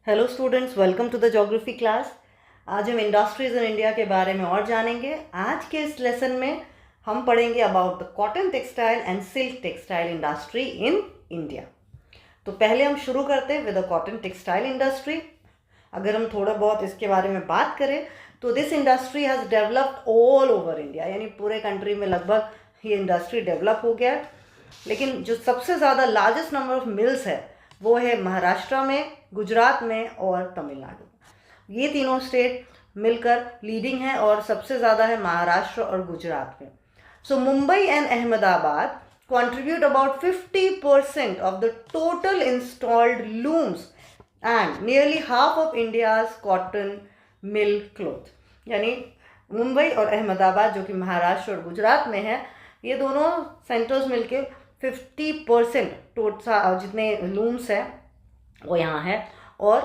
Hello students, welcome to the geography class. आज हम industries in India के बारे में और जानेंगे। आज के इस लेसन में हम पढ़ेंगे about the cotton textile and silk textile industry in India. तो पहले हम शुरू करते हैं with the cotton textile industry. अगर हम थोड़ा बहुत इसके बारे में बात करें तो this industry has developed all over India, यानी पूरे कंट्री में लगभग ये इंडस्ट्री डेवलप हो गया है। लेकिन जो सबसे ज़्यादा लार्जेस्ट नंबर ऑफ मिल्स है वो है महाराष्ट्र में, गुजरात में और तमिलनाडु। ये तीनों स्टेट मिलकर लीडिंग है और सबसे ज़्यादा है महाराष्ट्र और गुजरात में। So Mumbai and Ahmedabad contribute about 50% of the total installed looms and nearly half of India's cotton mill cloth। यानी मुंबई और अहमदाबाद जो कि महाराष्ट्र और गुजरात में है, ये दोनों सेंटर्स मिलके 50% टोटल जितने लूम्स हैं वो यहाँ है, और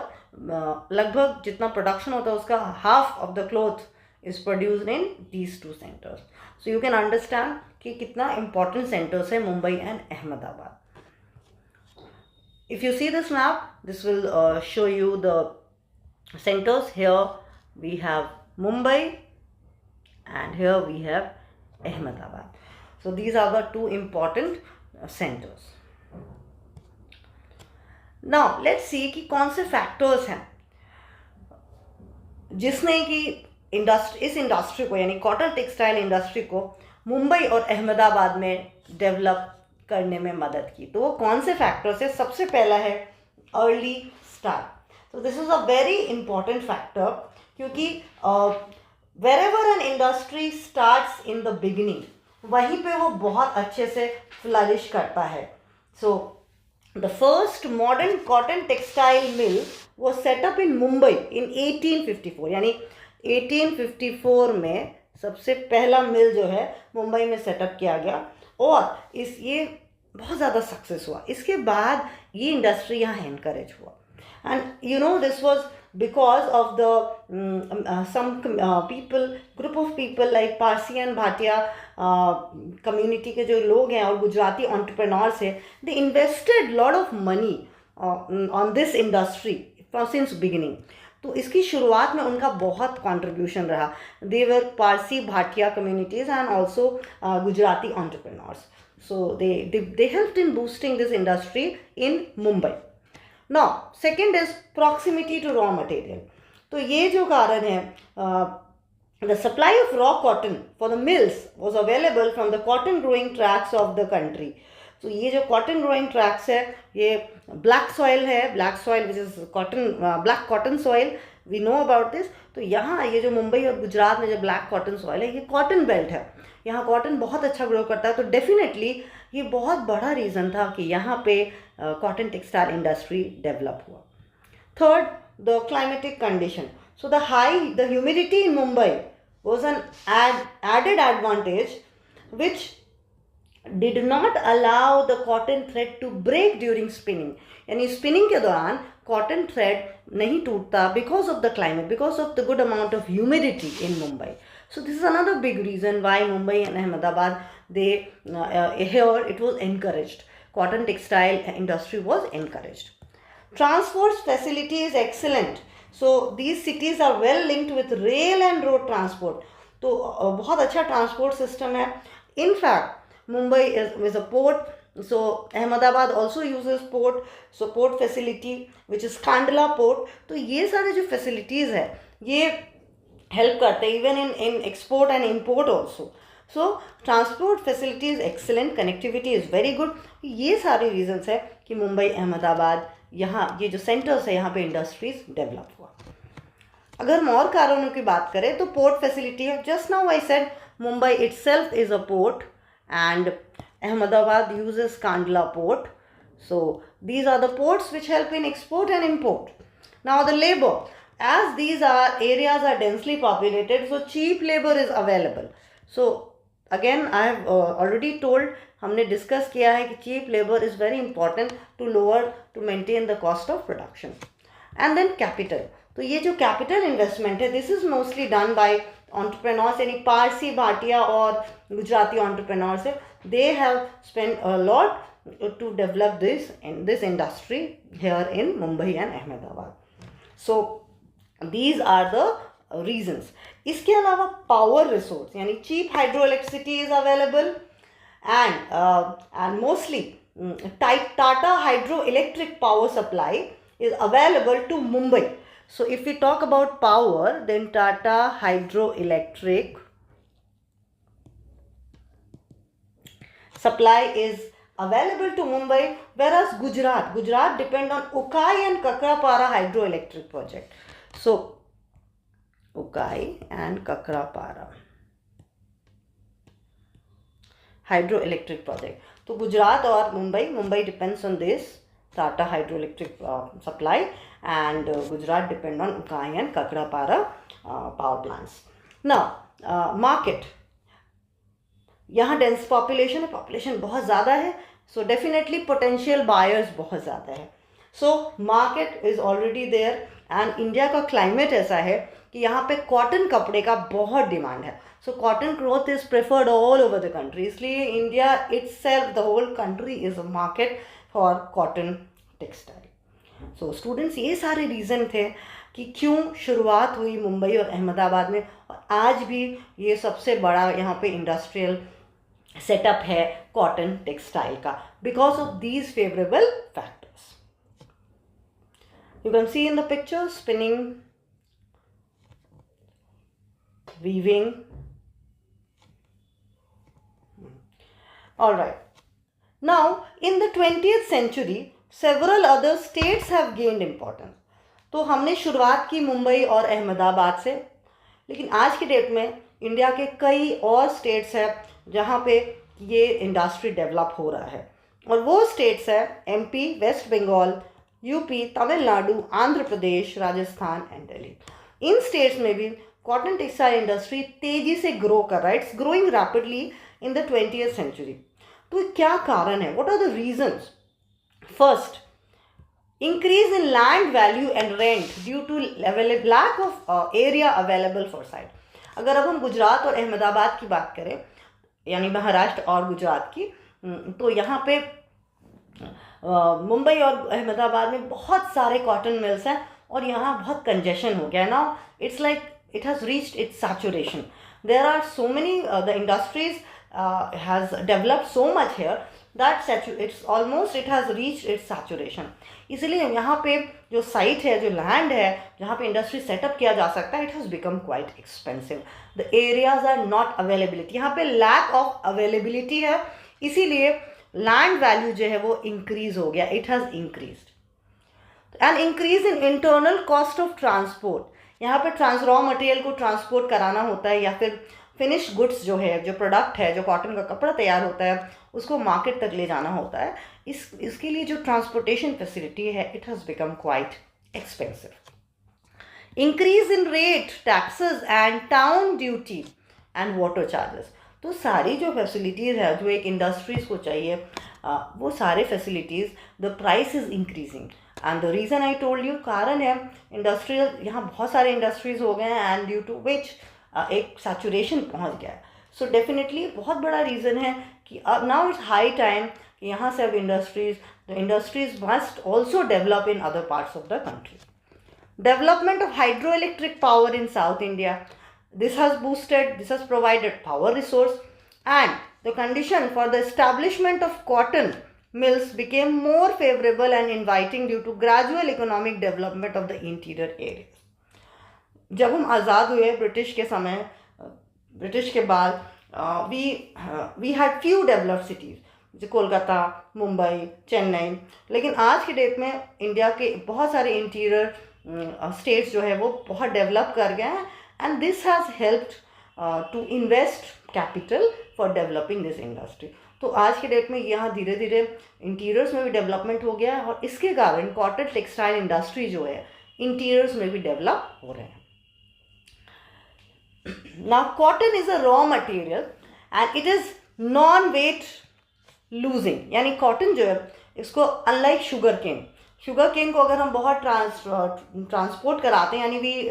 लगभग जितना प्रोडक्शन होता है उसका half of the cloth is produced in these two centres. So you can understand कि कितना इंपॉर्टेंट सेंटर्स है Mumbai and Ahmedabad. If you see this map, this will show you the centers. Here we have Mumbai and here we have Ahmedabad. So these are the two important centers. Now let's see कि कौन से factors हैं जिसने कि इस industry को, यानी cotton textile industry को मुंबई और अहमदाबाद में डेवलप करने में मदद की। तो वो कौन से फैक्टर्स है? सबसे पहला है अर्ली स्टार्ट। तो this is a very important factor, क्योंकि wherever an industry starts in the beginning, वहीं पे वो बहुत अच्छे से फ्लरिश करता है। So the first modern cotton textile mill वो सेटअप इन मुंबई इन 1854, यानी 1854 में सबसे पहला मिल जो है मुंबई में सेटअप किया गया, और ये बहुत ज़्यादा सक्सेस हुआ। इसके बाद ये इंडस्ट्री यहाँ एनकरेज हुआ। And you know, this was because of the some group of people like Parsi and Bhatia community के जो लोग हैं और गुजराती entrepreneurs हैं, they invested lot of money on this industry since beginning। तो इसकी शुरुआत में उनका बहुत कंट्रीब्यूशन रहा। They were Parsi Bhatia communities and also Gujarati entrepreneurs, so they helped in boosting this industry in Mumbai। Now second is proximity to raw material। तो ये जो कारण है, the supply of raw cotton for the mills was available from the cotton growing tracts of the country। तो ये जो cotton growing tracts है, ये black soil है, black soil which is cotton, black cotton soil, we know about this। तो यहाँ ये जो मुंबई और गुजरात में जो black cotton soil है, ये cotton belt है, यहाँ कॉटन बहुत अच्छा ग्रो करता है। तो डेफिनेटली ये बहुत बड़ा रीज़न था कि यहाँ पे कॉटन टेक्सटाइल इंडस्ट्री डेवलप हुआ। Third, the climatic condition. So the humidity in Mumbai was an added advantage which did not allow the cotton thread to break during spinning, यानी स्पिनिंग के दौरान कॉटन थ्रेड नहीं टूटता because of the climate, because of the good amount of humidity in Mumbai. So this is another big reason why Mumbai and Ahmedabad, here it was encouraged. Cotton textile industry was encouraged. Transport facility is excellent. So these cities are well linked with rail and road transport. तो बहुत अच्छा transport system है। In fact, Mumbai is a port. So Ahmedabad also uses port. So port facility which is Kandla port. तो ये सारे जो facilities है, ये हेल्प करते हैं even in export and import also. So transport facility is excellent, connectivity is very good. ये सारे रीजंस है कि मुंबई अहमदाबाद यहाँ ये जो सेंटर्स है यहाँ पे इंडस्ट्रीज डेवलप हुआ। अगर हम और कारणों की बात करें तो पोर्ट फैसिलिटी है। Just now I said Mumbai itself is a port and Ahmedabad uses Kandla port. So these are the ports which help in export and import. Now the labour, as these areas are densely populated, so cheap labor is available। So again I have already told, हमने discuss किया है कि cheap labor is very important to maintain the cost of production। and then capital, तो ये जो capital investment है, this is mostly done by entrepreneurs, यानी पारसी, भाटिया और गुजराती entrepreneurs है। they have spent a lot to develop this industry here in Mumbai and Ahmedabad। So these are the reasons. इसके अलावा power resource यानी cheap hydro electricity is available and mostly Tata hydroelectric power supply is available to Mumbai. So if we talk about power, then Tata hydroelectric supply is available to Mumbai, whereas Gujarat depend on Ukai and Kakrapara hydroelectric project. So Ukai and Kakrapara hydroelectric project. तो गुजरात और Mumbai depends on this Tata hydroelectric supply, and Gujarat depend on Ukai and Kakrapara power plants. Now market, यहाँ dense population है, population बहुत ज़्यादा है, so definitely potential buyers बहुत ज़्यादा है. So market is already there, and India का climate ऐसा है कि यहाँ पे कॉटन कपड़े का बहुत डिमांड है. So cotton cloth is preferred all over the country, इसलिए India itself, the whole country is a market for cotton textile. So students, ये सारे रीज़न थे कि क्यों शुरुआत हुई मुंबई और अहमदाबाद में, और आज भी ये सबसे बड़ा यहाँ पे इंडस्ट्रियल सेटअप है कॉटन टेक्सटाइल का, because of these favourable factors. You can see in the picture spinning, weaving. All right. Now, in the 20th century, several other states have gained importance. तो हमने शुरुआत की मुंबई और अहमदाबाद से, लेकिन आज की डेट में इंडिया के कई और स्टेट्स हैं जहाँ पे ये इंडस्ट्री डेवलप हो रहा है, और वो स्टेट्स है MP, West Bengal, UP, Tamil Nadu, Andhra Pradesh, Rajasthan and Delhi. इन स्टेट्स में भी कॉटन टेक्सटाइल इंडस्ट्री तेजी से ग्रो कर रहा है. It's growing rapidly in the 20th century. तो क्या कारण है? What are the reasons? First, increase in land value and rent due to lack of area available for site. अगर अब हम गुजरात और अहमदाबाद की बात करें, यानी महाराष्ट्र और गुजरात की, तो यहाँ पे मुंबई और अहमदाबाद में बहुत सारे कॉटन मिल्स हैं और यहाँ बहुत कंजेशन हो गया है. Now it's like it has reached its saturation. There are so many the industries has developed so much here that it has reached its saturation. इसलिए यहाँ पे जो साइट है, जो लैंड है जहाँ पे इंडस्ट्री सेटअप किया जा सकता है, it has become quite expensive. The areas are not availability, यहाँ पे लैक ऑफ अवेलेबिलिटी है, इसीलिए लैंड वैल्यू जो है वो इंक्रीज हो गया. It has increased. And increase in internal cost of transport. यहाँ पे रॉ मटेरियल को ट्रांसपोर्ट कराना होता है, या फिर फिनिश गुड्स जो है, जो प्रोडक्ट है, जो कॉटन का कपड़ा तैयार होता है, उसको मार्केट तक ले जाना होता है. इसके लिए जो ट्रांसपोर्टेशन फैसिलिटी है, it has become quite expensive. Increase in rate, taxes and town duty and water charges. तो सारी जो फैसिलिटीज़ है जो एक इंडस्ट्रीज़ को चाहिए, वो सारे facilities, the price is increasing. And the reason I told you, कारण है इंडस्ट्रियल, यहाँ बहुत सारे इंडस्ट्रीज़ हो गए हैं, एंड ड्यू टू विच एक सैचुरेशन पहुँच गया है. सो डेफिनेटली बहुत बड़ा रीज़न है कि अब नाउ इट्स हाई टाइम कि यहाँ से अब industries must also develop in other parts of the country. Development of hydro electric power in south India, this has provided power resource, and the condition for the establishment of cotton mills became more favorable and inviting due to gradual economic development of the interior areas. जब हम आज़ाद हुए British के समय, British के बाद we had few developed cities जैसे कोलकाता, मुंबई, चेन्नई, लेकिन आज के डेट में इंडिया के बहुत सारे इंटीरियर स्टेट्स जो है वो बहुत डेवलप कर गए हैं, and this has helped to invest capital for developing this industry. तो आज के डेट में यहाँ धीरे धीरे इंटीरियर्स में भी डेवलपमेंट हो गया है, और इसके कारण कॉटन टेक्सटाइल इंडस्ट्री जो है इंटीरियर्स में भी डेवलप हो रहे हैं. Now cotton is a raw material and it is non-weight losing, यानी कॉटन जो है इसको अनलाइक शुगर केन को अगर हम बहुत ट्रांसपोर्ट कराते हैं, यानी भी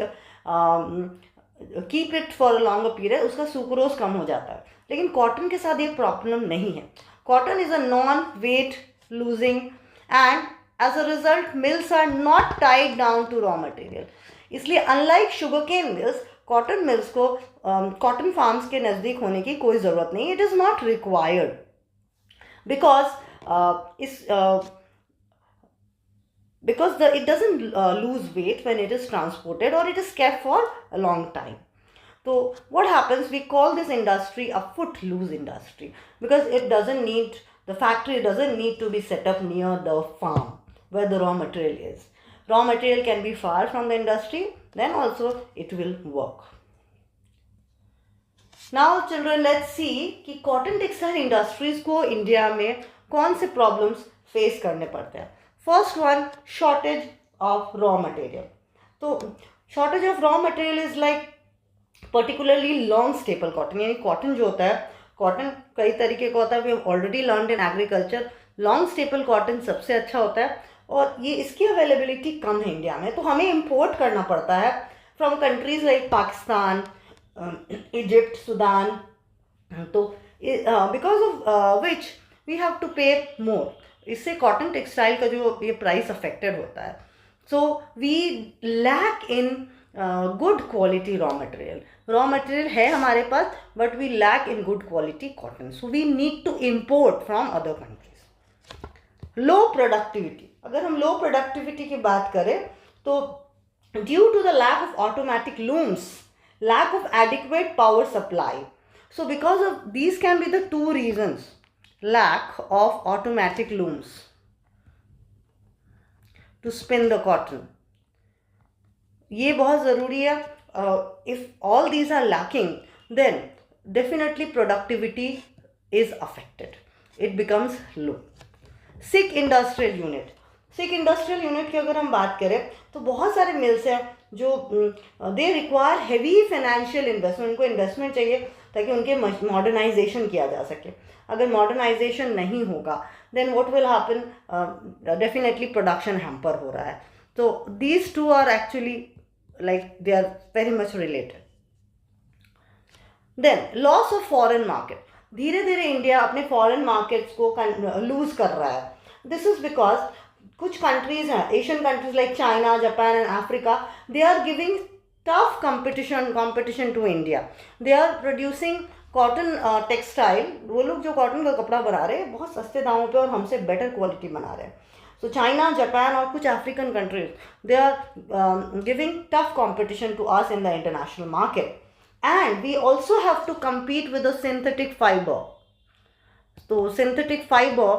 keep it for a longer period, उसका सुक्रोज कम हो जाता है. लेकिन कॉटन के साथ ये प्रॉब्लम नहीं है. Cotton is a non wait losing and As a result, mills are not tied down to raw material. इसलिए unlike sugarcane mills, cotton mills को cotton farms के नज़दीक होने की कोई ज़रूरत नहीं. It is not required because it doesn't lose weight when it is transported or it is kept for a long time. So what happens, we call this industry a footloose industry because the factory doesn't need to be set up near the farm where the raw material is. Raw material can be far from the industry, then also it will work. Now children, let's see कि cotton textile industries को India में कौन से problems face करने पड़ते हैं. First one, shortage of raw material. तो shortage of raw material is like particularly long staple cotton. यानी cotton जो होता है, cotton कई तरीके का होता है. We have already learned in agriculture. Long staple cotton सबसे अच्छा होता है और ये इसकी अवेलेबिलिटी कम है इंडिया में, तो हमें इम्पोर्ट करना पड़ता है from countries like Pakistan, Egypt, Sudan. तो because of which we have to pay more. इससे कॉटन टेक्सटाइल का जो ये प्राइस अफेक्टेड होता है. So we lack in good quality raw material. Raw material है हमारे पास but we lack in good quality cotton. So we need to import from other countries. Low productivity. अगर हम लो प्रोडक्टिविटी की बात करें तो due to the lack of automatic looms, lack of adequate power supply. So because of these can be the two reasons. Lack of automatic looms to spin the cotton. ये बहुत ज़रूरी है. If all these are lacking, then definitely productivity is affected. It becomes low. Sick industrial unit. Sick industrial unit की अगर हम बात करें तो बहुत सारे मिल्स हैं जो they require heavy financial investment. उनको इन्वेस्टमेंट चाहिए ताकि उनके मॉडर्नाइजेशन किया जा सके. अगर मॉडर्नाइजेशन नहीं होगा then what will happen, definitely production hamper हो रहा है. तो these two are actually like they are very much related. Then loss of foreign market. धीरे धीरे इंडिया अपने फॉरेन मार्केट्स को लूज कर रहा है. दिस इज बिकॉज कुछ कंट्रीज हैं, Asian countries like China, Japan and Africa, they are giving tough competition to India. They are producing cotton textile. वो लोग जो कॉटन का कपड़ा बना रहे हैं बहुत सस्ते दामों पे और हमसे बेटर क्वालिटी बना रहे हैं. सो चाइना, जापान और कुछ African countries, they are giving tough competition to us in the international market. And we also have to compete with the synthetic fiber. So synthetic fiber,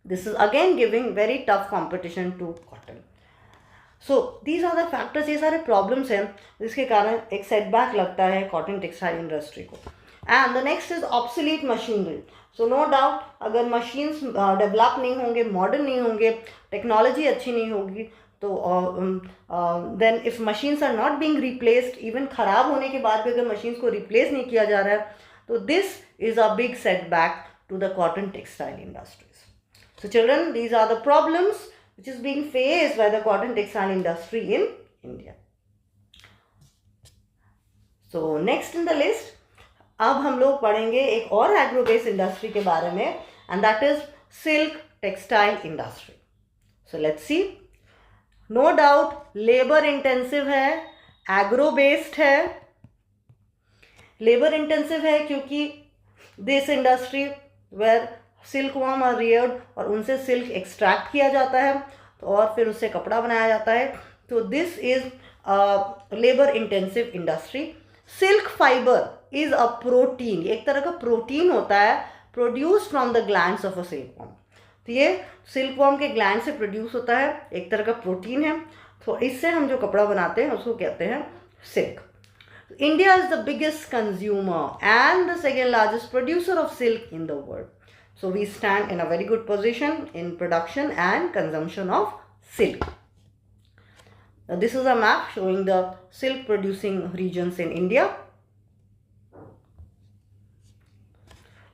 this is again giving very tough competition to cotton. So these are the factors. ये सारे problems हैं जिसके कारण एक setback लगता है cotton textile industry को. And the next is obsolete machinery. So no doubt अगर machines develop नहीं होंगे, modern नहीं होंगे, technology अच्छी नहीं होगी, तो then if machines are not being replaced, even ख़राब होने के बाद भी अगर machines को replace नहीं किया जा रहा है, तो this is a big setback to the cotton textile industries. So children, these are the problems which is being faced by the cotton textile industry in India. So next in the list, अब हम लोग पढ़ेंगे एक और agro based industry के बारे में, and that is silk textile industry. So let's see. No doubt labor intensive है, एग्रो बेस्ड है. लेबर इंटेंसिव है क्योंकि this industry where silk worm are reared और उनसे सिल्क एक्सट्रैक्ट किया जाता है और फिर उससे कपड़ा बनाया जाता है. तो this is labour intensive industry. Silk fibre is a protein. एक तरह का प्रोटीन होता है produce from the glands of a silk worm. तो ये सिल्क वर्म के ग्लैंड से प्रोड्यूस होता है, एक तरह का प्रोटीन है. तो इससे हम जो कपड़ा बनाते हैं उसको कहते हैं silk. India is the biggest consumer and the second largest producer of silk in the world. So we stand in a very good position in production and consumption of silk. Now this is a map showing the silk producing regions in India.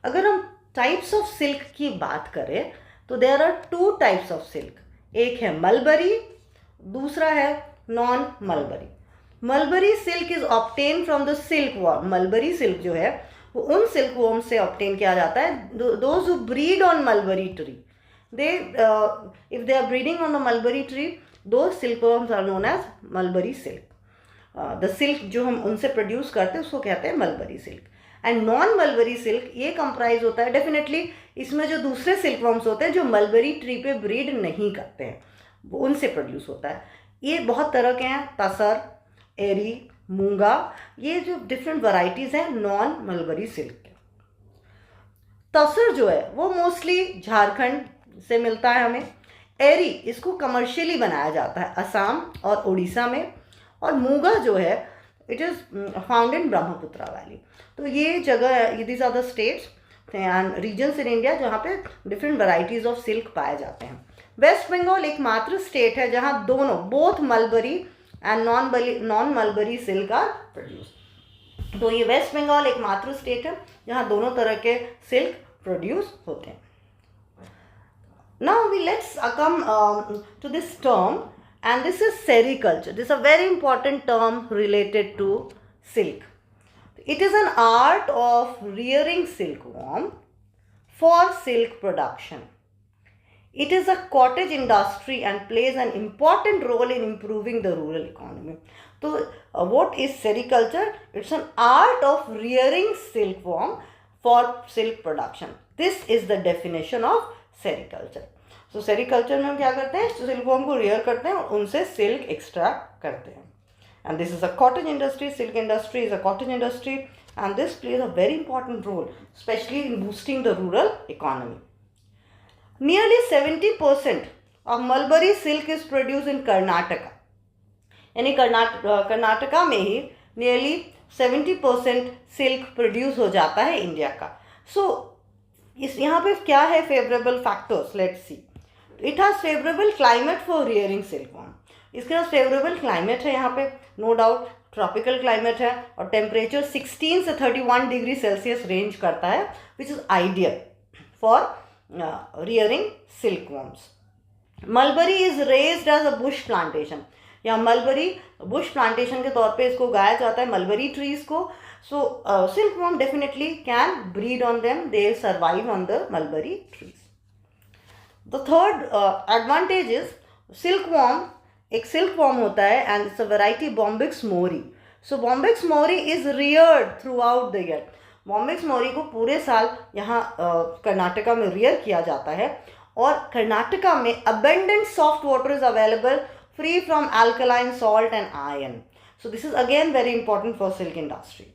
अगर हम types of silk की बात करें तो there are two types of silk. एक है mulberry, दूसरा है non mulberry. Mulberry silk is obtain from the silk worm. Mulberry silk जो है वो उन सिल्क वर्म से ऑब्टेन किया जाता है those who breed on mulberry tree. they if they are breeding on the mulberry tree, those silkworms are known as mulberry silk. The silk जो हम उनसे प्रोड्यूस करते हैं उसको कहते हैं mulberry silk. And non mulberry silk ये comprise होता है, डेफिनेटली इसमें जो दूसरे सिल्कवर्म्स होते हैं जो मलबरी ट्री पे ब्रीड नहीं करते हैं वो उनसे प्रोड्यूस होता है. ये बहुत तरह के हैं, तसर, एरी, मूंगा, ये जो डिफरेंट वैरायटीज़ हैं नॉन मलबरी सिल्क के. तसर जो है वो मोस्टली झारखंड से मिलता है हमें. एरी इसको कमर्शियली बनाया जाता है असम और उड़ीसा में. और मूंगा जो है it is found in Brahmaputra valley. तो ये जगह है, these are the states and regions in India जहाँ पे डिफरेंट वैरायटीज़ ऑफ सिल्क पाए जाते हैं. वेस्ट बंगाल एकमात्र स्टेट है जहाँ दोनों both mulberry and non mulberry silk are produce. तो ये वेस्ट बंगाल एकमात्र स्टेट है जहाँ दोनों तरह के सिल्क प्रोड्यूस होते हैं. Now we let's come to this term. And this is sericulture. This is a very important term related to silk. It is an art of rearing silkworm for silk production. It is a cottage industry and plays an important role in improving the rural economy. So, what is sericulture? It's an art of rearing silkworm for silk production. This is the definition of sericulture. तो sericulture में हम क्या करते हैं, silkworm को rear करते हैं और उनसे सिल्क एक्सट्रैक्ट करते हैं. And this is a cottage industry. Silk industry is a cottage industry and this plays a very important role specially in boosting the rural economy. Nearly 70% of mulberry silk is produce in Karnataka. यानी कर्नाटका में ही nearly 70% silk produce हो जाता है India का. सो इस यहाँ पे क्या है favourable factors, let's see. It has favourable climate for rearing silkworm. इसके पास फेवरेबल क्लाइमेट है यहाँ पे, नो डाउट ट्रॉपिकल क्लाइमेट है और टेम्परेचर 16 से 31 डिग्री सेल्सियस रेंज करता है which is ideal for rearing silkworms. Mulberry is raised as a bush plantation. या मलबरी बुश प्लांटेशन के तौर पे इसको उगाया जाता है, मलबरी ट्रीज़ को. So silkworm definitely can breed on them. They survive on the mulberry trees. The third advantage is silkworm. एक silkworm होता है and it's a variety Bombyx mori. So Bombyx mori is reared throughout the year. Bombyx mori को पूरे साल यहाँ कर्नाटका में rear किया जाता है और कर्नाटका में abundant soft water is available free from alkaline salt and iron. So this is again very important for silk industry.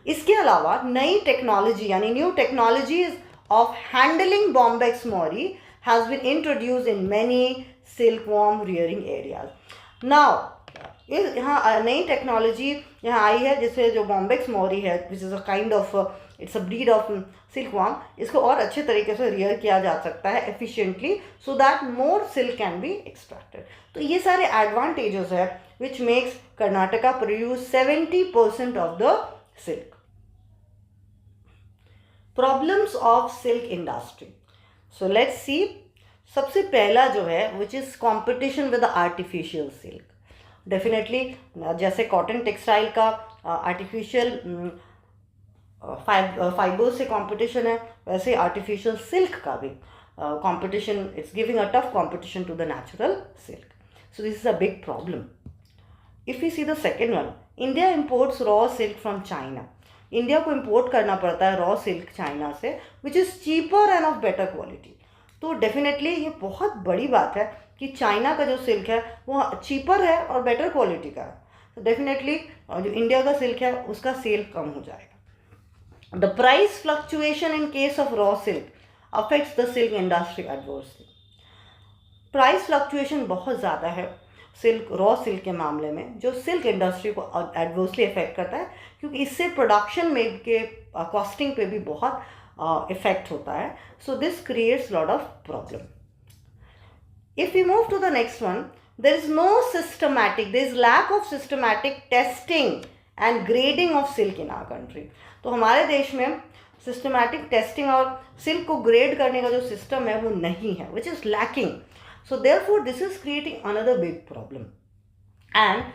इसके अलावा नई टेक्नोलॉजी यानी new technologies of handling bombyx mori has been introduce in many silkworm rearing areas. Now यहाँ नई technology यहाँ आई है जिससे जो बॉम्बेक्स मोरी है which is a kind of it's a breed of silkworm, इसको और अच्छे तरीके से रियर किया जा सकता है efficiently so that more silk can be extracted. तो ये सारे एडवांटेजेस है which makes Karnataka produce 70% of the silk. Problems of silk industry. So let's see. सबसे पहला जो है which is competition with the artificial silk. Definitely जैसे cotton textile का artificial फाइबर से competition है, वैसे artificial silk का भी competition. It's giving a tough competition to the natural silk. So this is a big problem. If we see the second one, India imports raw silk from China. India को import करना पड़ता है raw silk China से which is cheaper end of better quality. तो definitely ये बहुत बड़ी बात है कि चाइना का जो सिल्क है वो चीपर है और बेटर क्वालिटी का है. तो डेफिनेटली जो इंडिया का सिल्क है उसका सेल कम हो जाएगा. The price fluctuation in case of raw silk affects the silk industry adversely. Price fluctuation बहुत ज़्यादा है सिल्क रॉ सिल्क के मामले में जो सिल्क इंडस्ट्री को एडवर्सली इफेक्ट करता है क्योंकि इससे प्रोडक्शन में के कॉस्टिंग पे भी बहुत इफेक्ट होता है. So this creates lot of problem. If we move to the next one, there is no systematic, there is lack of systematic testing and grading of silk in our country. तो हमारे देश में systematic testing और silk को grade करने का जो system है वो नहीं है, which is lacking. So therefore this is creating another big problem. And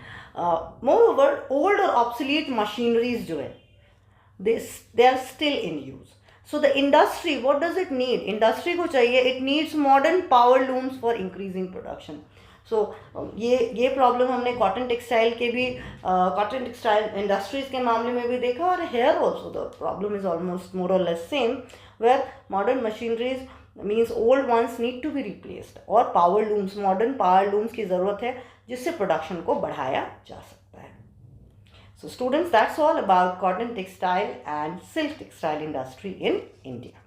moreover old or obsolete machineries जो है they are still in use. So the industry, what does it need? Industry को चाहिए, it needs modern power looms for increasing production. So ये problem हमने cotton textile के भी, cotton textile industries के मामले में भी देखा, और here also the problem is almost more और less same, where modern machineries means old ones need to be replaced, और power looms, modern power looms की ज़रूरत है जिससे प्रोडक्शन को बढ़ाया जा सकता है. So students, that's all about cotton textile and silk textile industry in India.